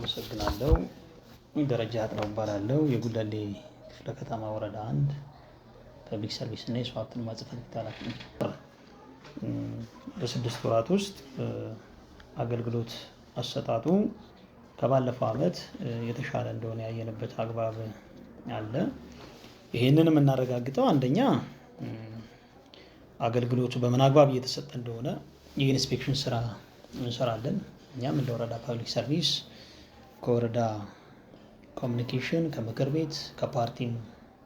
አመሰግናለሁ። ደረጃ አጥናው እባላለሁ። የጉለሌ ክፍለ ከተማ ወረዳ 1 ፐብሊክ ሰርቪስ እና የሰው ሀብት ልማት ጽሕፈት ቤት ኃላፊ ነኝ። በ6 ወራት ውስጥ አገልግሎት አሰጣጡ ከባለፈው ዓመት የተሻለ እንደሆነ ያየንበት አግባብ አለ። ይህንን የምናረጋግጠው አንደኛ አገልግሎቱ በምን አግባብ እየተሰጠ እንደሆነ የኢንስፔክሽን ስራ እንሰራለን። እኛም እንደ ወረዳ ፐብሊክ ሰርቪስ ከወረዳ ኮሚኒኬሽን ከምክር ቤት ከፓርቲም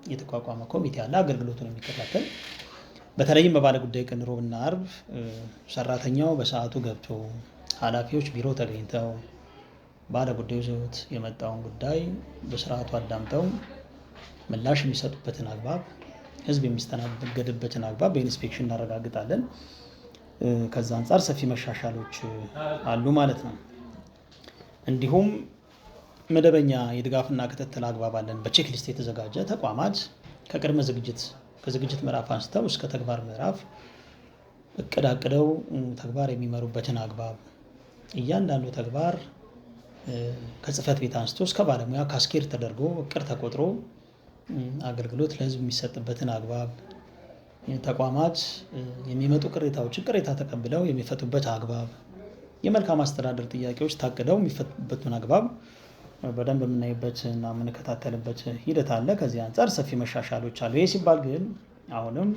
የተቋቋመ ኮሚቴ አለ አገልግሎቱን የሚከታተል። በተለይም በባለ ጉዳይ ቀን ሮብና አርብ ሰራተኛው በሰዓቱ ገብቶ ኃላፊዎች ቢሮ ተገኝተው ባለ ጉዳዩ ይዞት የመጣውን ጉዳይ በስርዓቱ አዳምጠው ምላሽ የሚሰጡበትን አግባብ፣ ህዝብ የሚስተናገድበትን አግባብ በኢንስፔክሽን እናረጋግጣለን። ከዛ አንጻር ሰፊ መሻሻሎች አሉ ማለት ነው። እንዲሁም መደበኛ የድጋፍና ክትትል አግባብ አለን። በቼክ ሊስት የተዘጋጀ ተቋማት ከቅድመ ዝግጅት ምዕራፍ አንስተው እስከ ተግባር ምዕራፍ እቅድ አቅደው ተግባር የሚመሩበትን አግባብ፣ እያንዳንዱ ተግባር ከጽህፈት ቤት አንስቶ እስከ ባለሙያ ካስኬድ ተደርጎ እቅድ ተቆጥሮ አገልግሎት ለህዝብ የሚሰጥበትን አግባብ፣ ተቋማት የሚመጡ ቅሬታዎችን ቅሬታ ተቀብለው የሚፈቱበት አግባብ፣ የመልካም አስተዳደር ጥያቄዎች ታቅደው የሚፈቱበትን አግባብ በደንብ የምናይበት እና የምንከታተልበት ሂደት አለ። ከዚህ አንጻር ሰፊ መሻሻሎች አሉ። ይህ ሲባል ግን አሁንም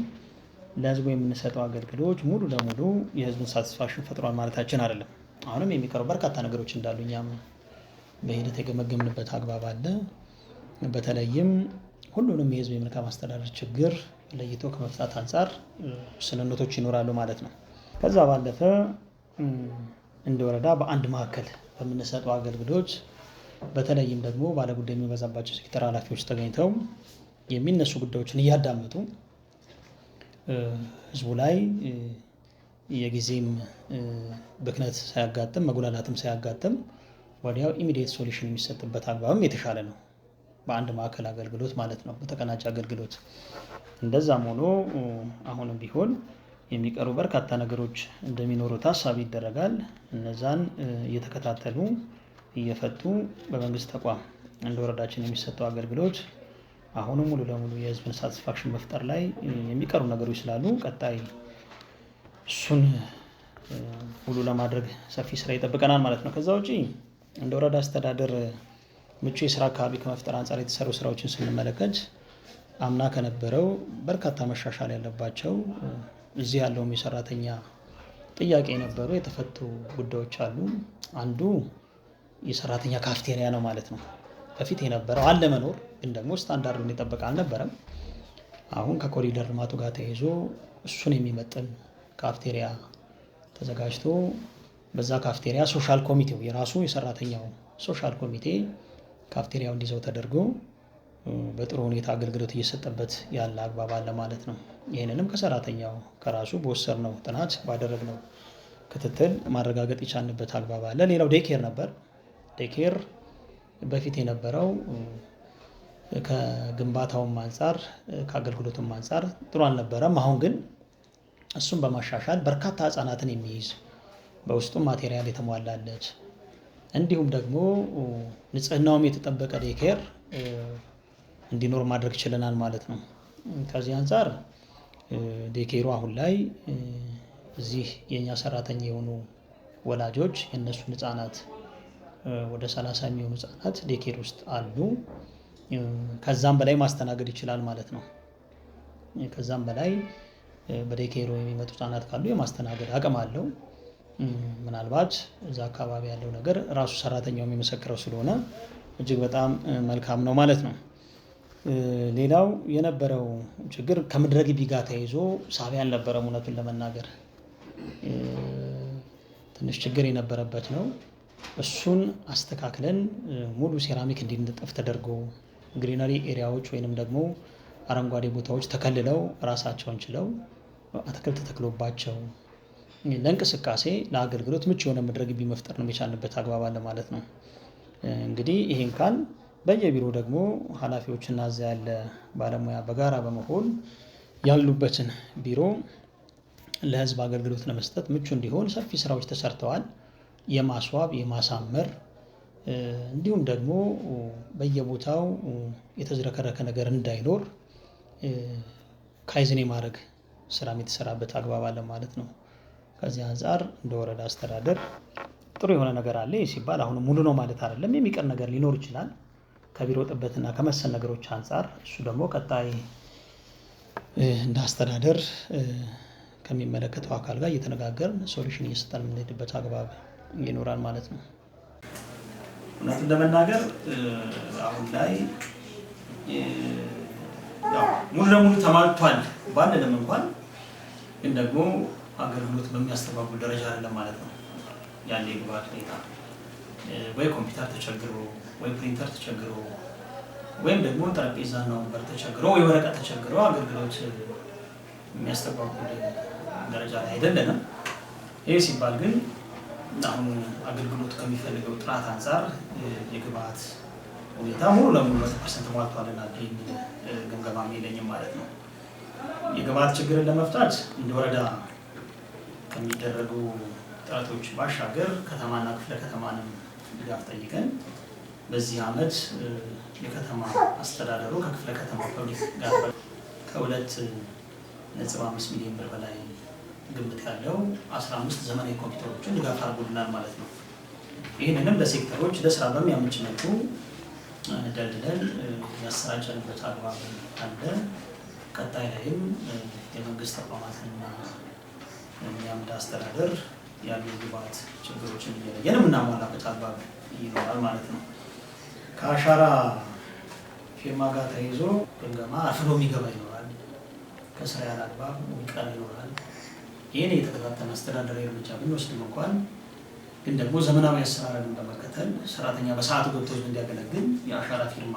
ለህዝቡ የምንሰጠው አገልግሎት ሙሉ ለሙሉ የህዝቡን ሳቲስፋክሽን ፈጥሯል ማለታችን አይደለም። አሁንም የሚቀሩ በርካታ ነገሮች እንዳሉ እኛም በሂደት የገመገምንበት አግባብ አለ። በተለይም ሁሉንም የህዝብ የመልካም አስተዳደር ችግር ለይቶ ከመፍታት አንጻር ውስንነቶች ይኖራሉ ማለት ነው። ከዛ ባለፈ እንደ ወረዳ በአንድ ማዕከል በምንሰጠው አገልግሎት በተለይም ደግሞ ባለጉዳይ የሚበዛባቸው ሴክተር ኃላፊዎች ተገኝተው የሚነሱ ጉዳዮችን እያዳመጡ ህዝቡ ላይ የጊዜም ብክነት ሳያጋጥም መጉላላትም ሳያጋጥም ወዲያው ኢሚዲየት ሶሉሽን የሚሰጥበት አግባብም የተሻለ ነው። በአንድ ማዕከል አገልግሎት ማለት ነው፣ በተቀናጀ አገልግሎት። እንደዛም ሆኖ አሁንም ቢሆን የሚቀሩ በርካታ ነገሮች እንደሚኖሩ ታሳቢ ይደረጋል። እነዛን እየተከታተሉ እየፈቱ በመንግስት ተቋም እንደ ወረዳችን የሚሰጠው አገልግሎት አሁንም ሙሉ ለሙሉ የህዝብን ሳቲስፋክሽን መፍጠር ላይ የሚቀሩ ነገሮች ስላሉ ቀጣይ እሱን ሙሉ ለማድረግ ሰፊ ስራ ይጠብቀናል ማለት ነው። ከዛ ውጪ እንደ ወረዳ አስተዳደር ምቹ የስራ አካባቢ ከመፍጠር አንጻር የተሰሩ ስራዎችን ስንመለከት አምና ከነበረው በርካታ መሻሻል ያለባቸው እዚህ ያለውም የሰራተኛ ጥያቄ የነበሩ የተፈቱ ጉዳዮች አሉ። አንዱ የሰራተኛ ካፍቴሪያ ነው ማለት ነው። በፊት የነበረው አለ መኖር ግን ደግሞ ስታንዳርዱን የጠበቀ አልነበረም። አሁን ከኮሪደር ልማቱ ጋር ተያይዞ እሱን የሚመጥን ካፍቴሪያ ተዘጋጅቶ በዛ ካፍቴሪያ ሶሻል ኮሚቴው የራሱ የሰራተኛው ሶሻል ኮሚቴ ካፍቴሪያው እንዲይዘው ተደርጎ በጥሩ ሁኔታ አገልግሎት እየሰጠበት ያለ አግባብ አለ ማለት ነው። ይህንንም ከሰራተኛው ከራሱ በወሰድነው ጥናት ባደረግነው ክትትል ማረጋገጥ የቻልንበት አግባብ አለ። ሌላው ዴይኬር ነበር። ዴይኬር በፊት የነበረው ከግንባታውም አንጻር ከአገልግሎቱም አንጻር ጥሩ አልነበረም። አሁን ግን እሱን በማሻሻል በርካታ ህጻናትን የሚይዝ በውስጡም ማቴሪያል የተሟላለት እንዲሁም ደግሞ ንጽህናውም የተጠበቀ ዴይኬር እንዲኖር ማድረግ ችለናል ማለት ነው። ከዚህ አንጻር ዴይኬሩ አሁን ላይ እዚህ የኛ ሰራተኛ የሆኑ ወላጆች የእነሱን ህጻናት ወደ 30 የሚሆኑ ህጻናት ዴይኬር ውስጥ አሉ። ከዛም በላይ ማስተናገድ ይችላል ማለት ነው። ከዛም በላይ በዴይኬሩ የሚመጡ ህጻናት ካሉ የማስተናገድ አቅም አለው። ምናልባት እዛ አካባቢ ያለው ነገር ራሱ ሰራተኛው የሚመሰክረው ስለሆነ እጅግ በጣም መልካም ነው ማለት ነው። ሌላው የነበረው ችግር ከምድረ ግቢ ጋር ተያይዞ ሳቢ አልነበረም። እውነቱን ለመናገር ትንሽ ችግር የነበረበት ነው። እሱን አስተካክለን ሙሉ ሴራሚክ እንዲነጠፍ ተደርጎ ግሪነሪ ኤሪያዎች ወይንም ደግሞ አረንጓዴ ቦታዎች ተከልለው ራሳቸውን ችለው አትክልት ተተክሎባቸው ለእንቅስቃሴ ለአገልግሎት ምቹ የሆነ ምድረ ግቢ መፍጠር ነው የቻልንበት አግባብ አለ ማለት ነው። እንግዲህ ይሄን ካል በየቢሮ ደግሞ ኃላፊዎችና እዛ ያለ ባለሙያ በጋራ በመሆን ያሉበትን ቢሮ ለህዝብ አገልግሎት ለመስጠት ምቹ እንዲሆን ሰፊ ስራዎች ተሰርተዋል። የማስዋብ የማሳመር እንዲሁም ደግሞ በየቦታው የተዝረከረከ ነገር እንዳይኖር ካይዝን የማድረግ ስራም የተሰራበት አግባብ አለ ማለት ነው። ከዚህ አንጻር እንደ ወረዳ አስተዳደር ጥሩ የሆነ ነገር አለ ሲባል አሁን ሙሉ ነው ማለት አይደለም። የሚቀር ነገር ሊኖር ይችላል ከቢሮ ጥበትና ከመሰል ነገሮች አንጻር። እሱ ደግሞ ቀጣይ እንደ አስተዳደር ከሚመለከተው አካል ጋር እየተነጋገርን ሶሉሽን እየሰጠን የምንሄድበት አግባብ ይኖራል ማለት ነው። እውነቱን ለመናገር አሁን ላይ ሙሉ ለሙሉ ተሟልቷል ባንልም እንኳን ግን ደግሞ አገልግሎት በሚያስተባብር ደረጃ አይደለም ማለት ነው። ያለ የግብአት ሁኔታ ወይ ኮምፒውተር ተቸግሮ ወይ ፕሪንተር ተቸግሮ ወይም ደግሞ ጠረጴዛና ወንበር ተቸግሮ ወይ ወረቀት ተቸግሮ አገልግሎት የሚያስተባብር ደረጃ ላይ አይደለንም። ይህ ሲባል ግን አሁን አገልግሎት ከሚፈልገው ጥራት አንጻር የግብአት ሁኔታ ሙሉ ለሙሉ 100% ሟልቷልና የሚል ግምገማ የለኝም ማለት ነው። የግብአት ችግርን ለመፍታት እንደ ወረዳ ከሚደረጉ ጥረቶች ባሻገር ከተማና ክፍለ ከተማንም ድጋፍ ጠይቀን በዚህ ዓመት የከተማ አስተዳደሩ ከክፍለ ከተማ ፐብሊክ ጋር ከ2.5 ሚሊዮን ብር በላይ ግምት ያለው 15 ዘመናዊ ኮምፒውተሮችን ድጋፍ አድርጎልናል ማለት ነው። ይህንንም ለሴክተሮች ለስራ በሚያመች መልኩ ደልድለን ያሰራጨንበት አግባብ አለ። ቀጣይ ላይም የመንግስት ተቋማትና የአምድ አስተዳደር ያሉ ግብአት ችግሮችን እየለየን የምናሟላበት አግባብ ይኖራል ማለት ነው። ከአሻራ ፊርማ ጋር ተይዞ ግምገማ አፍኖ የሚገባ ይኖራል። ከስራ ያለ አግባብ የሚቀር ይኖራል። ይህን የተከታተለ አስተዳደራዊ እርምጃ ብንወስድም እንኳን ግን ደግሞ ዘመናዊ አሰራርን በመከተል ሰራተኛ በሰዓቱ ገብቶ እንዲያገለግል የአሻራ ፊርማ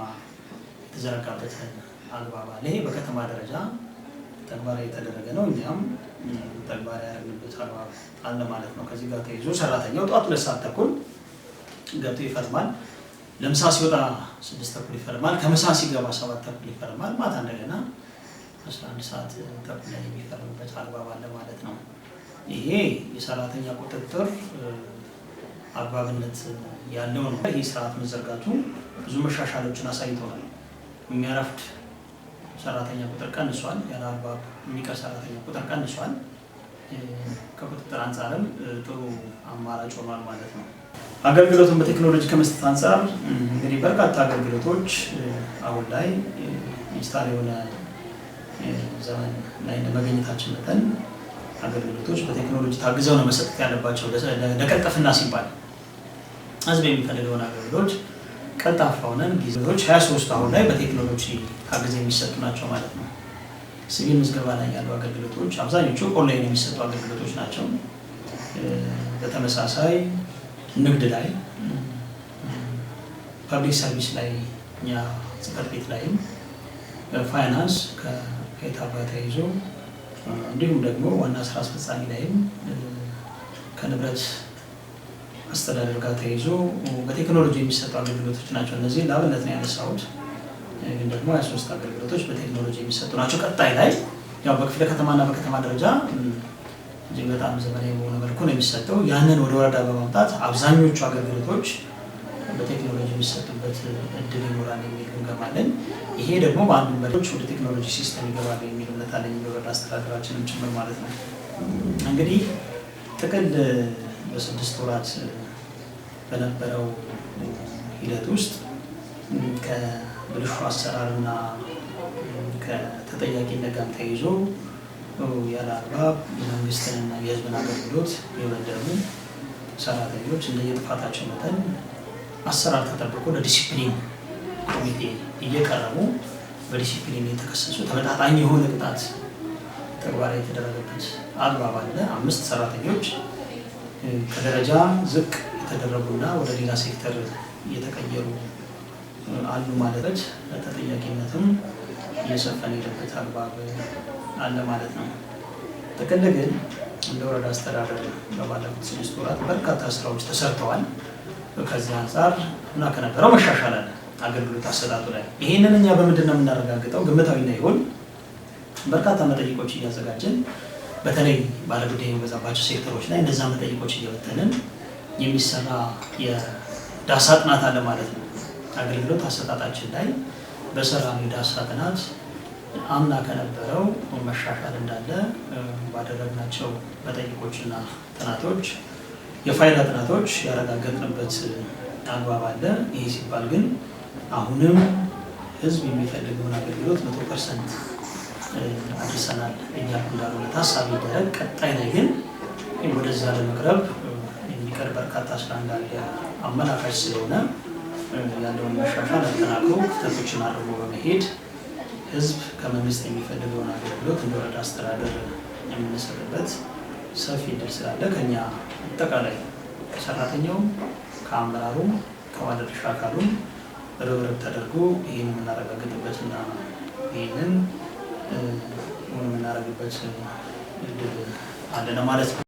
የተዘረጋበት አግባብ አለ። ይሄ በከተማ ደረጃ ተግባራዊ የተደረገ ነው። እኛም ተግባራዊ ያደረግንበት አግባብ አለ ማለት ነው። ከዚህ ጋር ተይዞ ሰራተኛው ጠዋት 2 ሰዓት ተኩል ገብቶ ይፈርማል። ለምሳ ሲወጣ 6 ተኩል ይፈርማል። ከምሳ ሲገባ 7 ተኩል ይፈርማል። ማታ እንደገና 11 ሰዓት ተኩል ላይ የሚፈርምበት አግባብ አለ ማለት ነው። ይሄ የሰራተኛ ቁጥጥር አግባብነት ያለው ነው። ይህ ስርዓት መዘርጋቱ ብዙ መሻሻሎችን አሳይተዋል። የሚያረፍድ ሰራተኛ ቁጥር ቀንሷል። ያለ አግባብ የሚቀር ሰራተኛ ቁጥር ቀንሷል። ከቁጥጥር አንጻርም ጥሩ አማራጭ ሆኗል ማለት ነው። አገልግሎቱን በቴክኖሎጂ ከመስጠት አንጻር እንግዲህ በርካታ አገልግሎቶች አሁን ላይ ዲጂታል የሆነ ዘመን ላይ እንደመገኘታችን መጠን አገልግሎቶች በቴክኖሎጂ ታግዘው ነው መሰጠት ያለባቸው። ለቀልጠፍና ሲባል ህዝብ የሚፈልገውን አገልግሎት ቀልጣፋ ሆነን ጊዜዎች 23 አሁን ላይ በቴክኖሎጂ ታግዘው የሚሰጡ ናቸው ማለት ነው። ሲቪል ምዝገባ ላይ ያሉ አገልግሎቶች አብዛኞቹ ኦንላይን የሚሰጡ አገልግሎቶች ናቸው። በተመሳሳይ ንግድ ላይ፣ ፐብሊክ ሰርቪስ ላይ፣ እኛ ጽሕፈት ቤት ላይም፣ ፋይናንስ ከሂሳብ ጋር ተያይዞ እንዲሁም ደግሞ ዋና ስራ አስፈጻሚ ላይም ከንብረት አስተዳደር ጋር ተያይዞ በቴክኖሎጂ የሚሰጡ አገልግሎቶች ናቸው። እነዚህ ለአብነት ነው ያነሳሁት። ግን ደግሞ 23 አገልግሎቶች በቴክኖሎጂ የሚሰጡ ናቸው። ቀጣይ ላይ ያው በክፍለ ከተማና በከተማ ደረጃ እጅግ በጣም ዘመናዊ በሆነ መልኩ ነው የሚሰጠው። ያንን ወደ ወረዳ በማምጣት አብዛኞቹ አገልግሎቶች በቴክኖሎጂ የሚሰጡበት እድል ይኖራል የሚል ግምገማ አለን። ይሄ ደግሞ በአንድ መሪዎች ወደ ቴክኖሎጂ ሲስተም ይገባል የሚል እምነት አለኝ፣ የወረዳ አስተዳደራችንም ጭምር ማለት ነው። እንግዲህ ጥቅል በ6 ወራት በነበረው ሂደት ውስጥ ከብልሹ አሰራርና ከተጠያቂነት ጋር ተይዞ ያለ አግባብ የመንግስትንና የሕዝብን አገልግሎት የበደሉ ሰራተኞች እንደየጥፋታቸው መጠን አሰራር ተጠብቆ ለዲሲፕሊን ኮሚቴ እየቀረቡ በዲሲፕሊን የተከሰሱ ተመጣጣኝ የሆነ ቅጣት ተግባራዊ የተደረገበት አግባብ አለ። 5 ሰራተኞች ከደረጃ ዝቅ የተደረጉና ወደ ሌላ ሴክተር እየተቀየሩ አሉ ማለት ተጠያቂነትም እየሰፈነ የሄደበት አግባብ አለ ማለት ነው። ጥቅል ግን እንደ ወረዳ አስተዳደር በባለፉት 6 ወራት በርካታ ስራዎች ተሰርተዋል። ከዚህ አንጻር እና ከነበረው መሻሻል አለ አገልግሎት አሰጣጡ ላይ። ይሄንን እኛ በምንድን ነው የምናረጋግጠው? ግምታዊና ይሁን በርካታ መጠይቆች እያዘጋጀን በተለይ ባለጉዳይ የሚበዛባቸው ሴክተሮች ላይ እነዛ መጠይቆች እየበተንን የሚሰራ ዳሰሳ ጥናት አለ ማለት ነው። አገልግሎት አሰጣጣችን ላይ በሰራነው የዳሰሳ ጥናት አምና ከነበረው መሻሻል እንዳለ ባደረግናቸው መጠይቆችና ጥናቶች የፋይዳ ጥናቶች ያረጋገጥንበት አግባብ አለ። ይሄ ሲባል ግን አሁንም ህዝብ የሚፈልገውን አገልግሎት 100% አድርሰናል እኛ እንዳልሆነ ታሳቢ ይደረግ። ቀጣይ ላይ ግን ወደዛ ለመቅረብ የሚቀር በርካታ ስራ እንዳለ አመላካች ስለሆነ ያለውን መሻሻል አጠናክሮ ክፍተቶችን አርሞ በመሄድ ህዝብ ከመንግስት የሚፈልገውን አገልግሎት እንደ ወረዳ አስተዳደር የምንሰጥበት ሰፊ እድል ስላለ ከኛ አጠቃላይ ከሰራተኛውም ከአመራሩም ከባለድርሻ አካሉም ርብርብ ተደርጎ ይህን የምናረጋግጥበትና ይህንን የምናረግበት እድል አለ ማለት ነው።